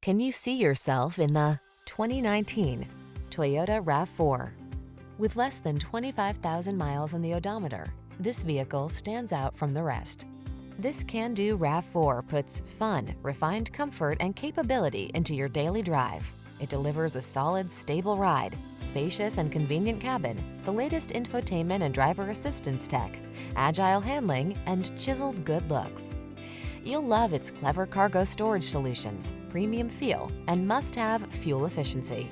Can you see yourself in the 2019 Toyota RAV4? With less than 25,000 miles on the odometer, this vehicle stands out from the rest. This can-do RAV4 puts fun, refined comfort, and capability into your daily drive. It delivers a solid, stable ride, spacious and convenient cabin, the latest infotainment and driver assistance tech, agile handling, and chiseled good looks. You'll love its clever cargo storage solutions, premium feel, and must-have fuel efficiency.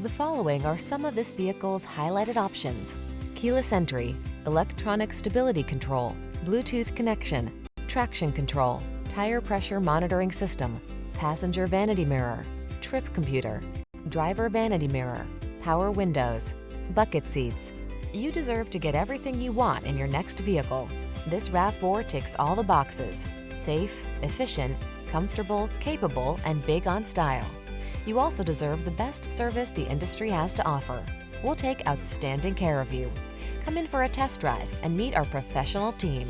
The following are some of this vehicle's highlighted options: keyless entry, electronic stability control, Bluetooth connection, traction control, tire pressure monitoring system, passenger vanity mirror, trip computer, driver vanity mirror, power windows, bucket seats. You deserve to get everything you want in your next vehicle. This RAV4 ticks all the boxes: safe, efficient, comfortable, capable, and big on style. You also deserve the best service the industry has to offer. We'll take outstanding care of you. Come in for a test drive and meet our professional team.